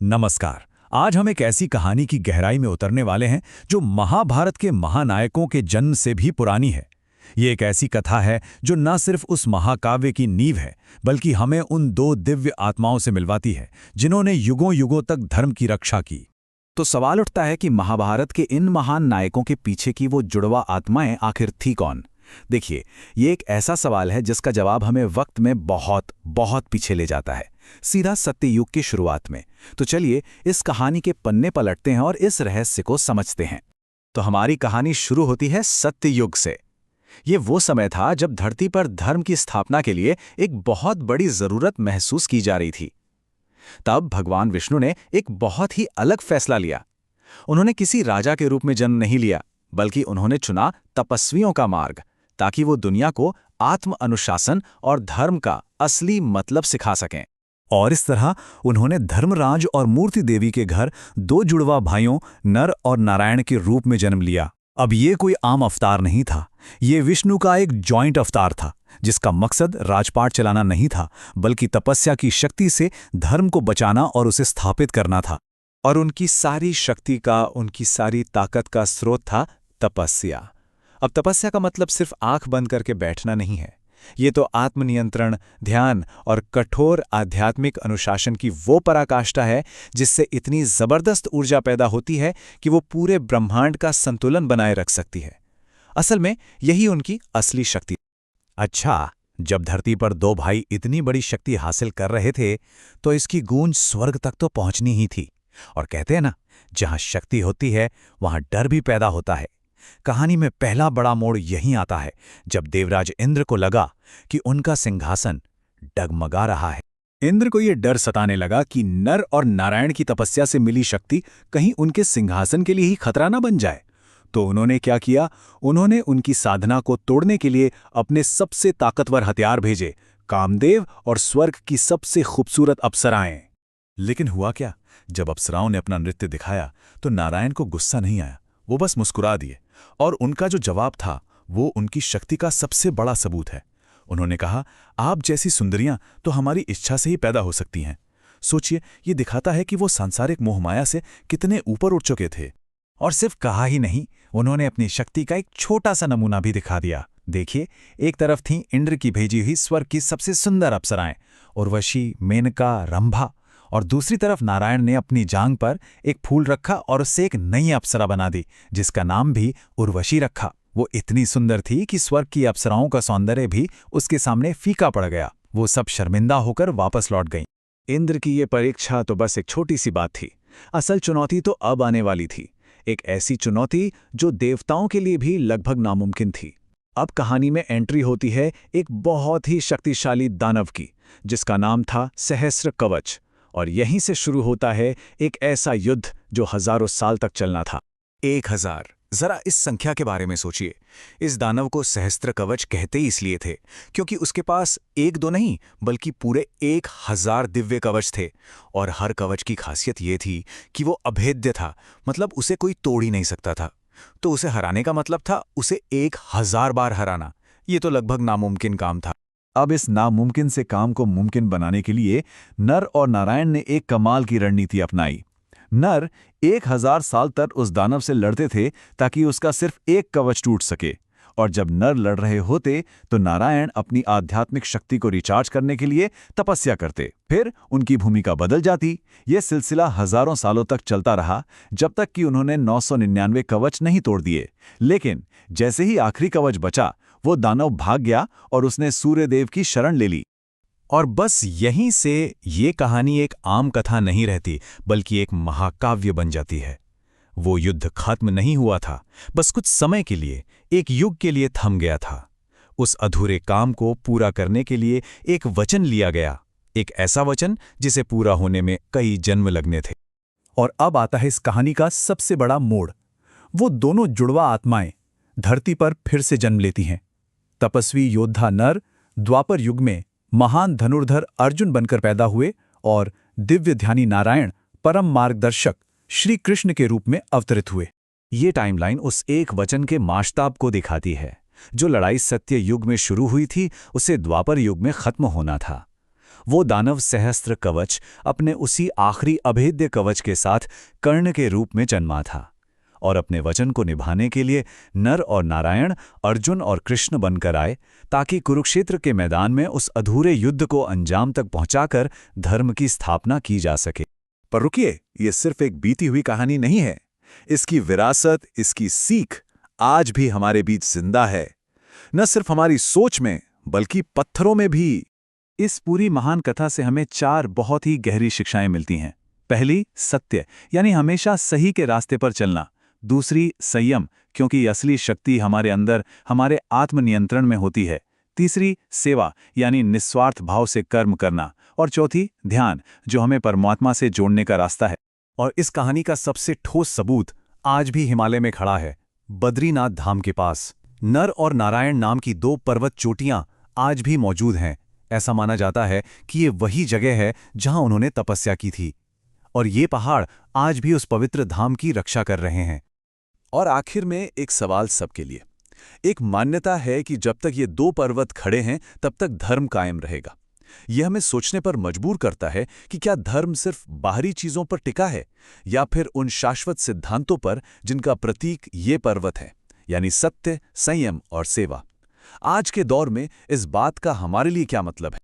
नमस्कार। आज हम एक ऐसी कहानी की गहराई में उतरने वाले हैं जो महाभारत के महानायकों के जन्म से भी पुरानी है। ये एक ऐसी कथा है जो न सिर्फ उस महाकाव्य की नींव है, बल्कि हमें उन दो दिव्य आत्माओं से मिलवाती है जिन्होंने युगों युगों तक धर्म की रक्षा की। तो सवाल उठता है कि महाभारत के इन महान नायकों के पीछे की वो जुड़वा आत्माएं आखिर थी कौन। देखिए, ये एक ऐसा सवाल है जिसका जवाब हमें वक्त में बहुत बहुत पीछे ले जाता है, सीधा सत्ययुग की शुरुआत में। तो चलिए इस कहानी के पन्ने पलटते हैं और इस रहस्य को समझते हैं। तो हमारी कहानी शुरू होती है सत्ययुग से। ये वो समय था जब धरती पर धर्म की स्थापना के लिए एक बहुत बड़ी जरूरत महसूस की जा रही थी। तब भगवान विष्णु ने एक बहुत ही अलग फैसला लिया। उन्होंने किसी राजा के रूप में जन्म नहीं लिया, बल्कि उन्होंने चुना तपस्वियों का मार्ग, ताकि वो दुनिया को आत्म अनुशासन और धर्म का असली मतलब सिखा सकें। और इस तरह उन्होंने धर्मराज और मूर्ति देवी के घर दो जुड़वा भाइयों नर और नारायण के रूप में जन्म लिया। अब ये कोई आम अवतार नहीं था, ये विष्णु का एक जॉइंट अवतार था, जिसका मकसद राजपाट चलाना नहीं था, बल्कि तपस्या की शक्ति से धर्म को बचाना और उसे स्थापित करना था। और उनकी सारी शक्ति का, उनकी सारी ताकत का स्रोत था तपस्या। अब तपस्या का मतलब सिर्फ आंख बंद करके बैठना नहीं है। ये तो आत्मनियंत्रण, ध्यान और कठोर आध्यात्मिक अनुशासन की वो पराकाष्ठा है जिससे इतनी जबरदस्त ऊर्जा पैदा होती है कि वो पूरे ब्रह्मांड का संतुलन बनाए रख सकती है। असल में यही उनकी असली शक्ति। अच्छा, जब धरती पर दो भाई इतनी बड़ी शक्ति हासिल कर रहे थे तो इसकी गूंज स्वर्ग तक तो पहुंचनी ही थी। और कहते हैं ना, जहां शक्ति होती है वहां डर भी पैदा होता है। कहानी में पहला बड़ा मोड़ यहीं आता है जब देवराज इंद्र को लगा कि उनका सिंहासन डगमगा रहा है। इंद्र को यह डर सताने लगा कि नर और नारायण की तपस्या से मिली शक्ति कहीं उनके सिंहासन के लिए ही खतरा न बन जाए। तो उन्होंने क्या किया? उन्होंने उनकी साधना को तोड़ने के लिए अपने सबसे ताकतवर हथियार भेजे, कामदेव और स्वर्ग की सबसे खूबसूरत अप्सराएं। लेकिन हुआ क्या? जब अप्सराओं ने अपना नृत्य दिखाया तो नारायण को गुस्सा नहीं आया, वो बस मुस्कुरा दिए। और उनका जो जवाब था वो उनकी शक्ति का सबसे बड़ा सबूत है। उन्होंने कहा, आप जैसी सुंदरियां तो हमारी इच्छा से ही पैदा हो सकती हैं। सोचिए, ये दिखाता है कि वो सांसारिक मोहमाया से कितने ऊपर उठ चुके थे। और सिर्फ कहा ही नहीं, उन्होंने अपनी शक्ति का एक छोटा सा नमूना भी दिखा दिया। देखिए, एक तरफ थीं इंद्र की भेजी हुई स्वर्ग की सबसे सुंदर अप्सराएं, उर्वशी, मेनका, रंभा, और दूसरी तरफ नारायण ने अपनी जांघ पर एक फूल रखा और उससे एक नई अप्सरा बना दी, जिसका नाम भी उर्वशी रखा। वो इतनी सुंदर थी कि स्वर्ग की अप्सराओं का सौंदर्य भी उसके सामने फीका पड़ गया। वो सब शर्मिंदा होकर वापस लौट गईं। इंद्र की ये परीक्षा तो बस एक छोटी सी बात थी। असल चुनौती तो अब आने वाली थी, एक ऐसी चुनौती जो देवताओं के लिए भी लगभग नामुमकिन थी। अब कहानी में एंट्री होती है एक बहुत ही शक्तिशाली दानव की, जिसका नाम था सहस्त्र कवच। और यहीं से शुरू होता है एक ऐसा युद्ध जो हजारों साल तक चलना था। 1000, जरा इस संख्या के बारे में सोचिए। इस दानव को सहस्त्र कवच कहते ही इसलिए थे क्योंकि उसके पास एक दो नहीं बल्कि पूरे 1000 दिव्य कवच थे। और हर कवच की खासियत ये थी कि वो अभेद्य था, मतलब उसे कोई तोड़ ही नहीं सकता था। तो उसे हराने का मतलब था उसे 1000 बार हराना। ये तो लगभग नामुमकिन काम था। अब इस नामुमकिन से काम को मुमकिन बनाने के लिए नर और नारायण ने एक कमाल की रणनीति अपनाई। नर 1000 साल तक उस दानव से लड़ते थे ताकि उसका सिर्फ एक कवच टूट सके, और जब नर लड़ रहे होते तो नारायण अपनी आध्यात्मिक शक्ति को रिचार्ज करने के लिए तपस्या करते। फिर उनकी भूमिका बदल जाती। यह सिलसिला हजारों सालों तक चलता रहा, जब तक कि उन्होंने 999 कवच नहीं तोड़ दिए। लेकिन जैसे ही आखिरी कवच बचा, वो दानव भाग गया और उसने सूर्यदेव की शरण ले ली। और बस यहीं से ये कहानी एक आम कथा नहीं रहती, बल्कि एक महाकाव्य बन जाती है। वो युद्ध खत्म नहीं हुआ था, बस कुछ समय के लिए, एक युग के लिए थम गया था। उस अधूरे काम को पूरा करने के लिए एक वचन लिया गया, एक ऐसा वचन जिसे पूरा होने में कई जन्म लगने थे। और अब आता है इस कहानी का सबसे बड़ा मोड़। वो दोनों जुड़वा आत्माएं धरती पर फिर से जन्म लेती हैं। तपस्वी योद्धा नर द्वापर युग में महान धनुर्धर अर्जुन बनकर पैदा हुए और दिव्य ध्यानी नारायण परम मार्गदर्शक श्री कृष्ण के रूप में अवतरित हुए। ये टाइमलाइन उस एक वचन के माशताब को दिखाती है। जो लड़ाई सत्य युग में शुरू हुई थी, उसे द्वापर युग में खत्म होना था। वो दानव सहस्त्र कवच अपने उसी आखिरी अभेद्य कवच के साथ कर्ण के रूप में जन्मा था और अपने वचन को निभाने के लिए नर और नारायण, अर्जुन और कृष्ण बनकर आए ताकि कुरुक्षेत्र के मैदान में उस अधूरे युद्ध को अंजाम तक पहुंचाकर धर्म की स्थापना की जा सके। पर रुकिए, ये सिर्फ एक बीती हुई कहानी नहीं है। इसकी विरासत, इसकी सीख आज भी हमारे बीच जिंदा है, न सिर्फ हमारी सोच में बल्कि पत्थरों में भी। इस पूरी महान कथा से हमें 4 बहुत ही गहरी शिक्षाएं मिलती हैं। पहली, सत्य, यानी हमेशा सही के रास्ते पर चलना। दूसरी, संयम, क्योंकि असली शक्ति हमारे अंदर, हमारे आत्मनियंत्रण में होती है। तीसरी, सेवा, यानी निस्वार्थ भाव से कर्म करना। और चौथी, ध्यान, जो हमें परमात्मा से जोड़ने का रास्ता है। और इस कहानी का सबसे ठोस सबूत आज भी हिमालय में खड़ा है, बद्रीनाथ धाम के पास। नर और नारायण नाम की 2 पर्वत चोटियां आज भी मौजूद हैं। ऐसा माना जाता है कि ये वही जगह है जहां उन्होंने तपस्या की थी, और ये पहाड़ आज भी उस पवित्र धाम की रक्षा कर रहे हैं। और आखिर में एक सवाल सबके लिए। एक मान्यता है कि जब तक ये 2 पर्वत खड़े हैं तब तक धर्म कायम रहेगा। यह हमें सोचने पर मजबूर करता है कि क्या धर्म सिर्फ बाहरी चीजों पर टिका है, या फिर उन शाश्वत सिद्धांतों पर जिनका प्रतीक ये पर्वत है, यानी सत्य, संयम और सेवा। आज के दौर में इस बात का हमारे लिए क्या मतलब है?